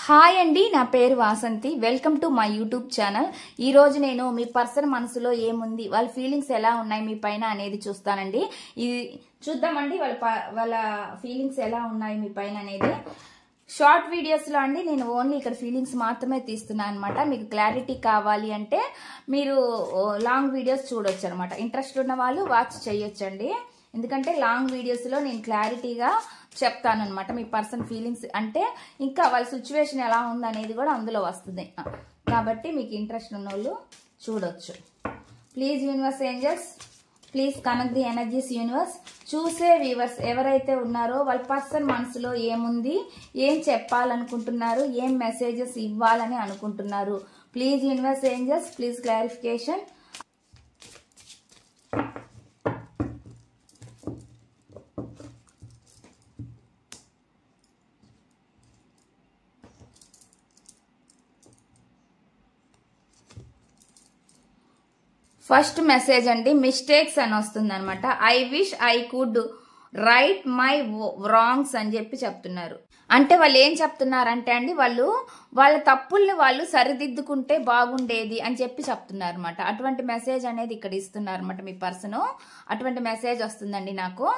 Hi అండి, నా పేరు Vasanthi. Welcome to my YouTube channel. ఈ రోజు నేను మీ పర్సన్ మనసులో ఏముంది, వాళ్ళ ఫీలింగ్స్ ఎలా ఉన్నాయి మీ పైన అనేది చూస్తానండి. ఇది చూద్దామండి, వాళ్ళ ఫీలింగ్స్ ఎలా ఉన్నాయి మీ పైన అనేది. షార్ట్ వీడియోస్ లో అండి నేను ఓన్లీ ఇక్కడ ఫీలింగ్స్ మాత్రమే తీస్తున్నాను అనమాట. మీకు క్లారిటీ కావాలి అంటే మీరు లాంగ్ వీడియోస్ చూడొచ్చు అనమాట. ఇంట్రెస్ట్ ఉన్న వాళ్ళు వాచ్ చేయొచ్చండి. ఎందుకంటే లాంగ్ వీడియోస్ లో నేను క్లారిటీగా చెప్తాను అనమాట. మీ పర్సన్ ఫీలింగ్స్ అంటే ఇంకా వాళ్ళ సిచ్యువేషన్ ఎలా ఉంది అనేది కూడా అందులో వస్తుంది. కాబట్టి మీకు ఇంట్రెస్ట్ ఉన్న వాళ్ళు చూడొచ్చు. Please universe angels, please connect the energies universe. చూసే వ్యూవర్స్ ఎవరైతే ఉన్నారో వాళ్ళ పర్సన్ మనసులో ఏముంది, ఏం చెప్పాలనుకుంటున్నారు, ఏం మెసేజెస్ ఇవ్వాలని అనుకుంటున్నారు. Please universe angels, please clarification. First message అండి, మిస్టేక్స్ అని వస్తుంది అనమాట. I wish I could right my wrongs అని చెప్పి చెప్తున్నారు. అంటే వాళ్ళు ఏం చెప్తున్నారంటే అండి, వాళ్ళ తప్పుల్ని వాళ్ళు సరిదిద్దుకుంటే బాగుండేది అని చెప్పి చెప్తున్నారు అనమాట. అటువంటి మెసేజ్ అనేది ఇక్కడ ఇస్తున్నారు అనమాట మీ పర్సన్. అటువంటి మెసేజ్ వస్తుందండి నాకు.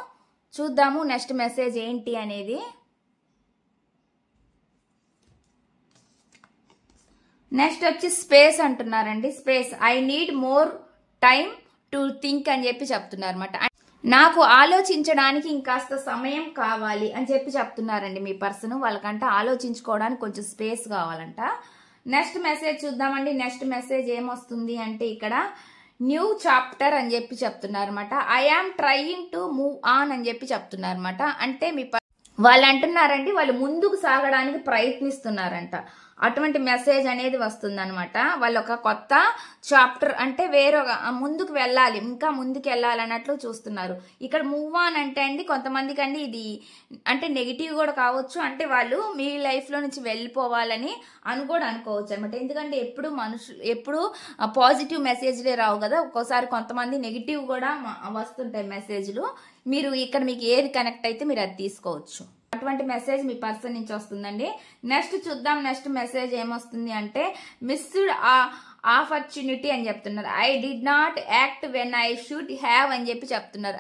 చూద్దాము నెక్స్ట్ మెసేజ్ ఏంటి అనేది. నెక్స్ట్ వచ్చి స్పేస్ అంటున్నారండి. Space, I need more time to think అని చెప్పి చెప్తున్నారు అనమాట. నాకు ఆలోచించడానికి ఇంకాస్త సమయం కావాలి అని చెప్పి చెప్తున్నారండి మీ పర్సన్. వాళ్ళకంట ఆలోచించుకోవడానికి కొంచెం స్పేస్ కావాలంట. నెక్స్ట్ మెసేజ్ చూద్దామండి. నెక్స్ట్ మెసేజ్ ఏమొస్తుంది అంటే ఇక్కడ న్యూ చాప్టర్ అని చెప్పి చెప్తున్నారు అనమాట. I am trying to move on అని చెప్పి చెప్తున్నారు అనమాట. అంటే వాళ్ళు అంటున్నారండి, వాళ్ళు ముందుకు సాగడానికి ప్రయత్నిస్తున్నారంట. అటువంటి మెసేజ్ అనేది వస్తుంది అనమాట. వాళ్ళు ఒక కొత్త చాప్టర్ అంటే వేరొక ముందుకు వెళ్ళాలి, ఇంకా ముందుకు వెళ్ళాలి అన్నట్లు చూస్తున్నారు. ఇక్కడ మూవ్ ఆన్ అంటే అండి కొంతమందికి అండి ఇది అంటే నెగిటివ్ కూడా కావచ్చు. అంటే వాళ్ళు మీ లైఫ్ లో నుంచి వెళ్ళిపోవాలని కూడా అనుకోవచ్చు అనమాట. ఎందుకంటే ఎప్పుడు పాజిటివ్ మెసేజ్లే రావు కదా. ఒక్కోసారి కొంతమంది నెగిటివ్ కూడా వస్తుంటాయి మెసేజ్లు. మీరు ఇక్కడ మీకు ఏది కనెక్ట్ అయితే మీరు అది తీసుకోవచ్చు. అటువంటి మెసేజ్ మీ పర్సన్ నుంచి వస్తుందండి. నెక్స్ట్ చూద్దాం నెక్స్ట్ మెసేజ్ ఏమొస్తుంది అంటే మిస్డ్ ఆపర్చునిటీ అని చెప్తున్నారు. I did not act when I should have అని చెప్పి చెప్తున్నారు.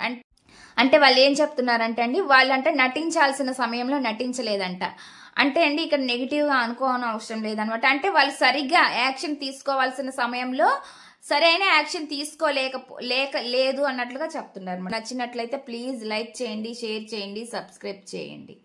అంటే వాళ్ళు ఏం చెప్తున్నారంటే అండి, వాళ్ళంటే నటించాల్సిన సమయంలో నటించలేదంట. అంటే అండి ఇక్కడ నెగిటివ్ గా అనుకోవడం అవసరం లేదనమాట. అంటే వాళ్ళు సరిగ్గా యాక్షన్ తీసుకోవాల్సిన సమయంలో సరైన యాక్షన్ లేదు అన్నట్లుగా చెప్తున్నారు. నచ్చినట్లయితే ప్లీజ్ లైక్ చేయండి, షేర్ చేయండి, సబ్స్క్రైబ్ చేయండి.